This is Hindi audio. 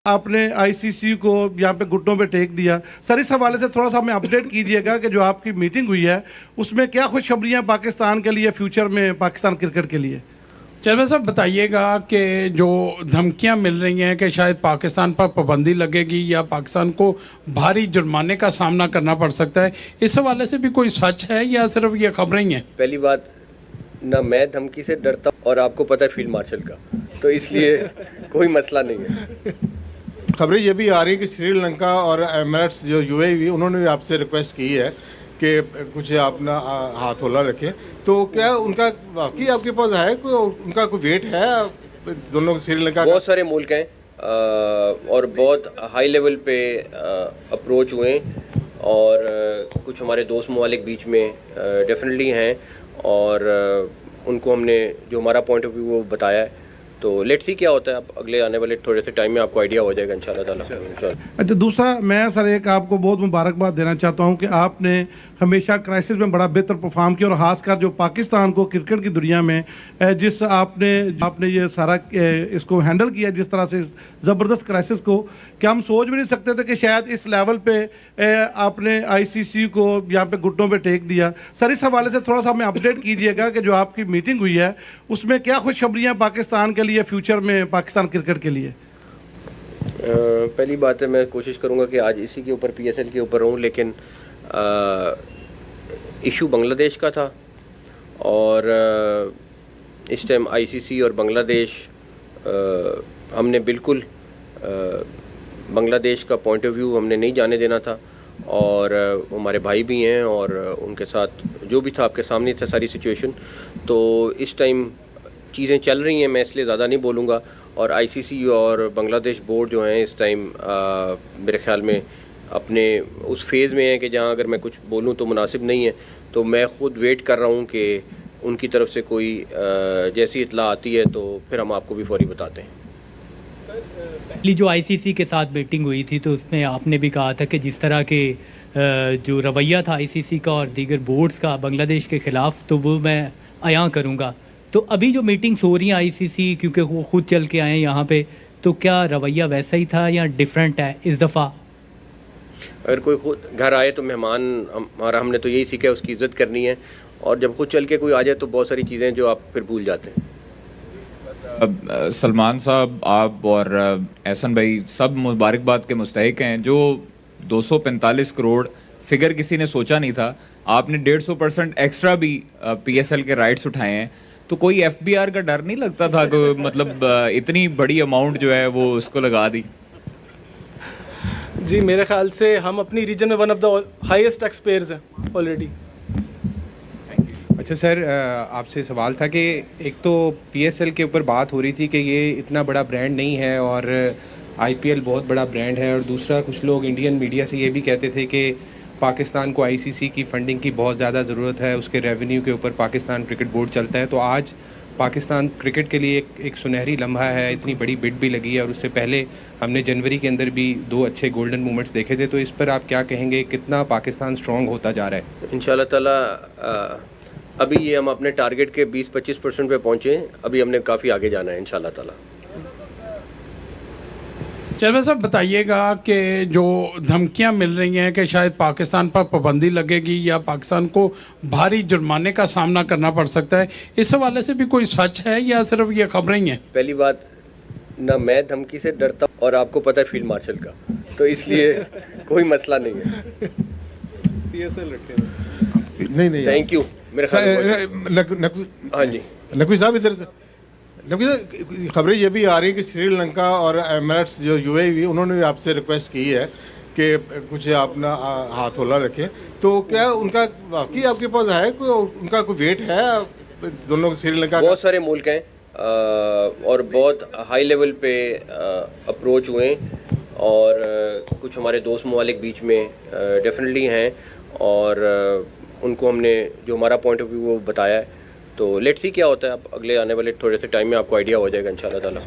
आपने आईसीसी को यहाँ पे घुटनों पे टेक दिया। सर, इस हवाले से थोड़ा सा हमें अपडेट कीजिएगा कि जो आपकी मीटिंग हुई है उसमें क्या खुशखबरियाँ पाकिस्तान के लिए, फ्यूचर में पाकिस्तान क्रिकेट के लिए। चलो साहब, बताइएगा कि जो धमकियां मिल रही हैं कि शायद पाकिस्तान पर पाबंदी लगेगी या पाकिस्तान को भारी जुर्माने का सामना करना पड़ सकता है, इस हवाले से भी कोई सच है या सिर्फ ये खबरें ही हैं? पहली बात, ना मैं धमकी से डरता और आपको पता है फील्ड मार्शल का, तो इसलिए कोई मसला नहीं है। खबरें ये भी आ रही है कि श्रीलंका और एमिरेट्स जो यूएई, उन्होंने भी आपसे रिक्वेस्ट की है कि कुछ अपना हाथ होला रखें। तो क्या उनका वाकई आपके पास है, उनका कोई वेट है दोनों श्रीलंका? बहुत सारे मुल्क हैं और बहुत हाई लेवल पे अप्रोच हुए और कुछ हमारे दोस्त ममालिक बीच में डेफिनेटली हैं और उनको हमने जो हमारा पॉइंट ऑफ व्यू वो बताया है। तो लेट्स सी क्या होता है, अब अगले आने वाले थोड़े से टाइम में आपको आइडिया हो जाएगा इंशाल्लाह ताला। अच्छा, दूसरा मैं सर एक आपको बहुत मुबारकबाद देना चाहता हूं कि आपने हमेशा क्राइसिस में बड़ा बेहतर परफॉर्म किया और ख़ासकर जो पाकिस्तान को क्रिकेट की दुनिया में जिस आपने ये सारा इसको हैंडल किया, जिस तरह से ज़बरदस्त क्राइसिस को, क्या हम सोच भी नहीं सकते थे कि शायद इस लेवल पे आपने आईसीसी को यहाँ पे घुटनों पे टेक दिया। सर, इस हवाले से थोड़ा सा हमें अपडेट कीजिएगा कि जो आपकी मीटिंग हुई है उसमें क्या खुशखबरियाँ पाकिस्तान के लिए, फ्यूचर में पाकिस्तान क्रिकेट के लिए। पहली बात है, मैं कोशिश करूंगा कि आज इसी के ऊपर पीएसएल के ऊपर रहूं, लेकिन इशू बांग्लादेश का था और इस टाइम आईसीसी और बांग्लादेश, हमने बिल्कुल बांग्लादेश का पॉइंट ऑफ व्यू हमने नहीं जाने देना था और हमारे भाई भी हैं और उनके साथ जो भी था आपके सामने था सारी सिचुएशन। तो इस टाइम चीज़ें चल रही हैं, मैं इसलिए ज़्यादा नहीं बोलूँगा। और आईसीसी और बांग्लादेश बोर्ड जो हैं इस टाइम मेरे ख्याल में अपने उस फेज़ में है कि जहां अगर मैं कुछ बोलूं तो मुनासिब नहीं है। तो मैं ख़ुद वेट कर रहा हूं कि उनकी तरफ से कोई जैसी इत्ला आती है तो फिर हम आपको भी फौरी बताते हैं। पहली जो आईसीसी के साथ मीटिंग हुई थी तो उसमें आपने भी कहा था कि जिस तरह के जो रवैया था आईसीसी का और दीगर बोर्ड्स का बांग्लादेश के ख़िलाफ़, तो वो मैं आया करूँगा। तो अभी जो मीटिंग्स हो रही हैं आईसीसी, क्योंकि वो खुद चल के आए हैं यहाँ पे, तो क्या रवैया वैसा ही था या डिफरेंट है इस दफ़ा? अगर कोई खुद घर आए तो मेहमान हमारा, हमने तो यही सीखा है उसकी इज़्ज़त करनी है, और जब खुद चल के कोई आ जाए तो बहुत सारी चीज़ें जो आप फिर भूल जाते हैं। सलमान साहब, आप और एहसन भाई सब मुबारकबाद के मुस्तहिक हैं। जो 245 करोड़ फिगर किसी ने सोचा नहीं था, आपने 150% एक्स्ट्रा भी पीएसएल के राइट्स उठाए हैं। तो कोई एफबीआर का डर नहीं लगता था कि मतलब इतनी बड़ी अमाउंट जो है वो उसको लगा दी? जी, मेरे ख्याल से हम अपनी रीजन में one of the highest tax payers हैं ऑलरेडी। अच्छा सर, आपसे सवाल था कि एक तो पीएसएल के ऊपर बात हो रही थी कि ये इतना बड़ा ब्रांड नहीं है और आईपीएल बहुत बड़ा ब्रांड है, और दूसरा कुछ लोग इंडियन मीडिया से ये भी कहते थे कि पाकिस्तान को आईसीसी की फ़ंडिंग की बहुत ज़्यादा ज़रूरत है, उसके रेवेन्यू के ऊपर पाकिस्तान क्रिकेट बोर्ड चलता है। तो आज पाकिस्तान क्रिकेट के लिए एक सुनहरी लम्हा है, इतनी बड़ी बिड भी लगी है और उससे पहले हमने जनवरी के अंदर भी 2 अच्छे गोल्डन मोमेंट्स देखे थे। तो इस पर आप क्या कहेंगे, कितना पाकिस्तान स्ट्रॉन्ग होता जा रहा है? इंशाल्लाह ताला अभी ये हम अपने टारगेट के 20-25% पे पहुँचे, अभी हमने काफ़ी आगे जाना है इंशाल्लाह ताला। चलो साहब, बताइएगा कि जो धमकियां मिल रही हैं कि शायद पाकिस्तान पर पाबंदी लगेगी या पाकिस्तान को भारी जुर्माने का सामना करना पड़ सकता है, इस हवाले से भी कोई सच है या सिर्फ ये खबरें ही हैं? पहली बात, ना मैं धमकी से डरता और आपको पता है फील्ड मार्शल का, तो इसलिए कोई मसला नहीं है। पीएसएल रखे नहीं थैंक यू। मेरे हाँ जी, नकवी साहब इधर से। नकवी साहब, खबरें ये भी आ रही है कि श्रीलंका और एमिरेट्स जो यूएई, उन्होंने भी आपसे रिक्वेस्ट की है कि कुछ अपना हाथ होला रखें। तो क्या उनका वाकई आपके पास है, उनका कोई वेट है दोनों श्रीलंका? बहुत सारे मुल्क हैं और बहुत हाई लेवल पे अप्रोच हुए और कुछ हमारे दोस्त ममालिक बीच में डेफिनेटली हैं और उनको हमने जो हमारा पॉइंट ऑफ व्यू वो बताया है। तो लेट्स सी क्या होता है, अब अगले आने वाले थोड़े से टाइम में आपको आइडिया हो जाएगा इंशाल्लाह ताला।